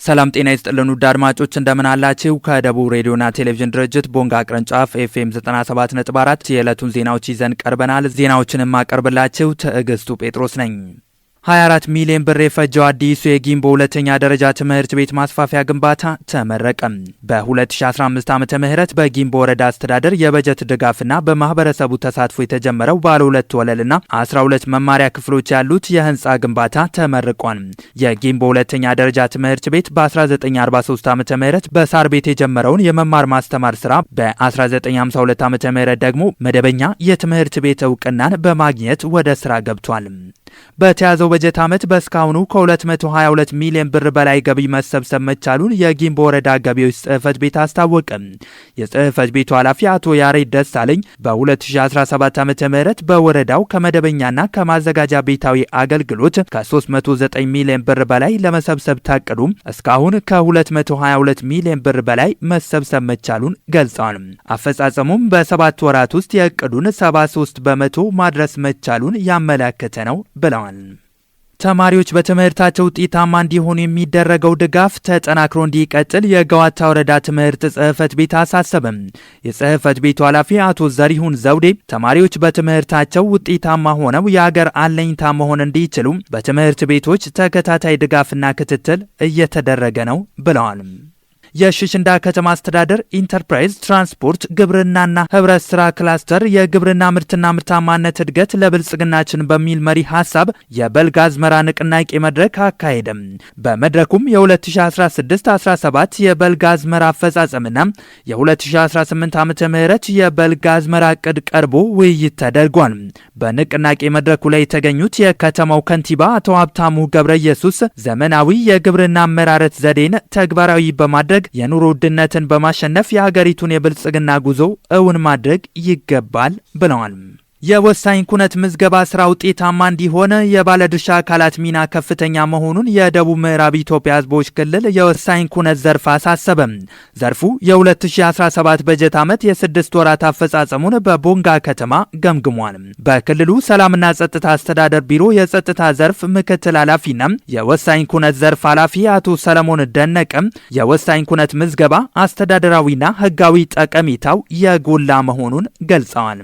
ሰላም ጤና ይስጥልን ውድ አድማጮች እንደምን አላችሁ? ከደቡብ ሬዲዮና ቴሌቪዥን ድርጅት ቦንጋ ቅርንጫፍ ኤፍኤም 97.4 የዕለቱን ዜናዎች ይዘን ቀርበናል። ዜናዎችንም ማቀርብላችሁ ትዕግስቱ ጴጥሮስ ነኝ። 24 ሚሊዮን ብር የፈጀው አዲሱ የጊምቦ ሁለተኛ ደረጃ ትምህርት ቤት ማስፋፊያ ግንባታ ተመረቀ። በ2015 ዓመተ ምህረት በጊምቦ ወረዳ አስተዳደር የበጀት ድጋፍና በማህበረሰቡ ተሳትፎ የተጀመረው ባለ 2 ወለልና 12 መማሪያ ክፍሎች ያሉት የህንፃ ግንባታ ተመርቋል። የጊምቦ ሁለተኛ ደረጃ ትምህርት ቤት በ1943 ዓመተ ምህረት በሳር ቤት የጀመረውን የመማር ማስተማር ስራ በ1952 ዓመተ ምህረት ደግሞ መደበኛ የትምህርት ቤት እውቅናን በማግኘት ወደ ስራ ገብቷል። በተያዘው በጀት ዓመት በእስካሁኑ ከ222 ሚሊዮን ብር በላይ ገቢ መሰብሰብ መቻሉን የጊምቦ ወረዳ ገቢዎች ጽህፈት ቤት አስታወቀ። የጽህፈት ቤቱ ኃላፊ አቶ ያሬድ ደሳለኝ በ2017 ዓ.ም በወረዳው ከመደበኛና ከማዘጋጃ ቤታዊ አገልግሎት ከ309 ሚሊዮን ብር በላይ ለመሰብሰብ ታቅዱ እስካሁን ከ222 ሚሊዮን ብር በላይ መሰብሰብ መቻሉን ገልጸዋል። አፈጻጸሙም በ7 ወራት ውስጥ የእቅዱን 73 በመቶ ማድረስ መቻሉን ያመለከተ ነው ብለዋል። ተማሪዎች በትምህርታቸው ውጤታማ እንዲሆኑ የሚደረገው ድጋፍ ተጠናክሮ እንዲቀጥል የገዋታ ወረዳ ትምህርት ጽህፈት ቤት አሳሰበም። የጽህፈት ቤቱ ኃላፊ አቶ ዘሪሁን ዘውዴ ተማሪዎች በትምህርታቸው ውጤታማ ሆነው የሀገር አለኝታ መሆን እንዲችሉ በትምህርት ቤቶች ተከታታይ ድጋፍና ክትትል እየተደረገ ነው ብለዋል። የሽሽንዳ ከተማ አስተዳደር ኢንተርፕራይዝ ትራንስፖርት ግብርናና ህብረት ስራ ክላስተር የግብርና ምርትና ምርታማነት እድገት ለብልጽግናችን በሚል መሪ ሀሳብ የበልግ አዝመራ ንቅናቄ መድረክ አካሄደም። በመድረኩም የ2016-17 የበልግ አዝመራ አፈጻጸምና የ2018 ዓመተ ምህረት የበልግ አዝመራ እቅድ ቀርቦ ውይይት ተደርጓል። በንቅናቄ መድረኩ ላይ የተገኙት የከተማው ከንቲባ አቶ ሀብታሙ ገብረ ኢየሱስ ዘመናዊ የግብርና አመራረት ዘዴን ተግባራዊ በማድረግ የኑሮ ውድነትን በማሸነፍ የሀገሪቱን የብልጽግና ጉዞ እውን ማድረግ ይገባል ብለዋል። የወሳኝ ኩነት ምዝገባ ስራ ውጤታማ እንዲሆን የባለድርሻ አካላት ሚና ከፍተኛ መሆኑን የደቡብ ምዕራብ ኢትዮጵያ ህዝቦች ክልል የወሳኝ ኩነት ዘርፍ አሳሰበ። ዘርፉ የ2017 በጀት ዓመት የ6 ወራት አፈጻጸሙን በቦንጋ ከተማ ገምግሟል። በክልሉ ሰላምና ጸጥታ አስተዳደር ቢሮ የጸጥታ ዘርፍ ምክትል ኃላፊና የወሳኝ ኩነት ዘርፍ ኃላፊ አቶ ሰለሞን ደነቀ የወሳኝ ኩነት ምዝገባ አስተዳደራዊና ህጋዊ ጠቀሜታው የጎላ መሆኑን ገልጸዋል።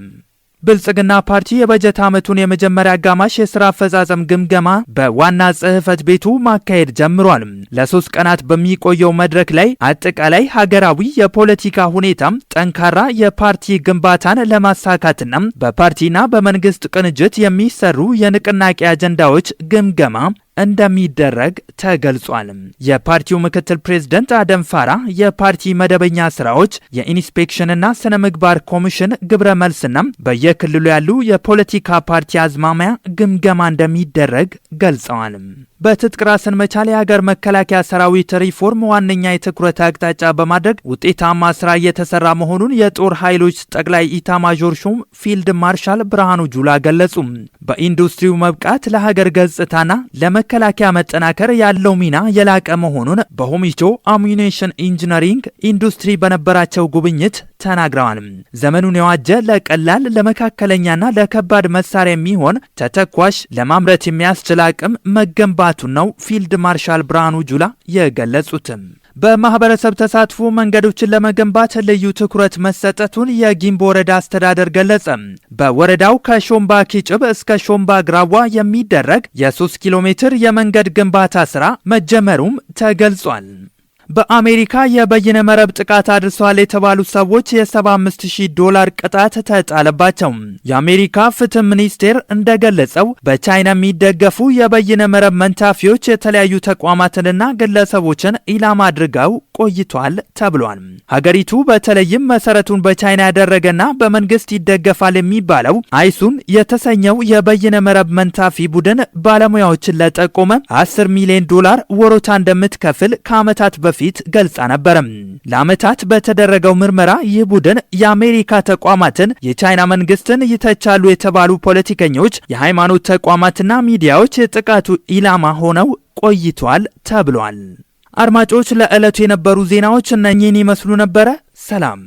ብልጽግና ፓርቲ የበጀት ዓመቱን የመጀመሪያ አጋማሽ የሥራ አፈጻጸም ግምገማ በዋና ጽህፈት ቤቱ ማካሄድ ጀምሯል። ለ3 ቀናት በሚቆየው መድረክ ላይ አጠቃላይ ሀገራዊ የፖለቲካ ሁኔታም ጠንካራ የፓርቲ ግንባታን ለማሳካትና በፓርቲና በመንግስት ቅንጅት የሚሰሩ የንቅናቄ አጀንዳዎች ግምገማ እንደሚደረግ ተገልጿል። የፓርቲው ምክትል ፕሬዝዳንት አደም ፋራ የፓርቲ መደበኛ ስራዎች፣ የኢንስፔክሽንና ስነ ምግባር ኮሚሽን ግብረ መልስና በየክልሉ ያሉ የፖለቲካ ፓርቲ አዝማሚያ ግምገማ እንደሚደረግ ገልጸዋል። በትጥቅ ራስን መቻል የሀገር መከላከያ ሰራዊት ሪፎርም ዋነኛ የትኩረት አቅጣጫ በማድረግ ውጤታማ ስራ እየተሰራ መሆኑን የጦር ኃይሎች ጠቅላይ ኢታማዦር ሹም ፊልድ ማርሻል ብርሃኑ ጁላ ገለጹ። በኢንዱስትሪው መብቃት ለሀገር ገጽታና ለመከላከያ መጠናከር ያለው ሚና የላቀ መሆኑን በሆሚቾ አሙኒሽን ኢንጂነሪንግ ኢንዱስትሪ በነበራቸው ጉብኝት ተናግረዋል። ዘመኑን የዋጀ ለቀላል ለመካከለኛና ለከባድ መሳሪያ የሚሆን ተተኳሽ ለማምረት የሚያስችል አቅም መገንባቱን ነው ፊልድ ማርሻል ብርሃኑ ጁላ የገለጹትም። በማህበረሰብ ተሳትፎ መንገዶችን ለመገንባት ልዩ ትኩረት መሰጠቱን የጊምቦ ወረዳ አስተዳደር ገለጸ። በወረዳው ከሾምባ ኪጭብ እስከ ሾምባ ግራዋ የሚደረግ የ3 ኪሎ ሜትር የመንገድ ግንባታ ስራ መጀመሩም ተገልጿል። በአሜሪካ የበይነ መረብ ጥቃት አድርሰዋል የተባሉ ሰዎች $75,000 ቅጣት ተጣለባቸው። የአሜሪካ ፍትህ ሚኒስቴር እንደገለጸው በቻይና የሚደገፉ የበይነ መረብ መንታፊዎች የተለያዩ ተቋማትንና ግለሰቦችን ኢላማ አድርገው ቆይቷል ተብሏል። ሀገሪቱ በተለይም መሰረቱን በቻይና ያደረገና በመንግስት ይደገፋል የሚባለው አይሱን የተሰኘው የበይነ መረብ መንታፊ ቡድን ባለሙያዎችን ለጠቆመ $10 ሚሊዮን ወሮታ እንደምትከፍል ከዓመታት በፊት ገልጻ ነበር። ለዓመታት በተደረገው ምርመራ ይህ ቡድን የአሜሪካ ተቋማትን፣ የቻይና መንግስትን ይተቻሉ የተባሉ ፖለቲከኞች፣ የሃይማኖት ተቋማትና ሚዲያዎች የጥቃቱ ኢላማ ሆነው ቆይቷል ተብሏል። አድማጮች ለዕለቱ የነበሩ ዜናዎች እነኚህን ይመስሉ ነበረ። ሰላም።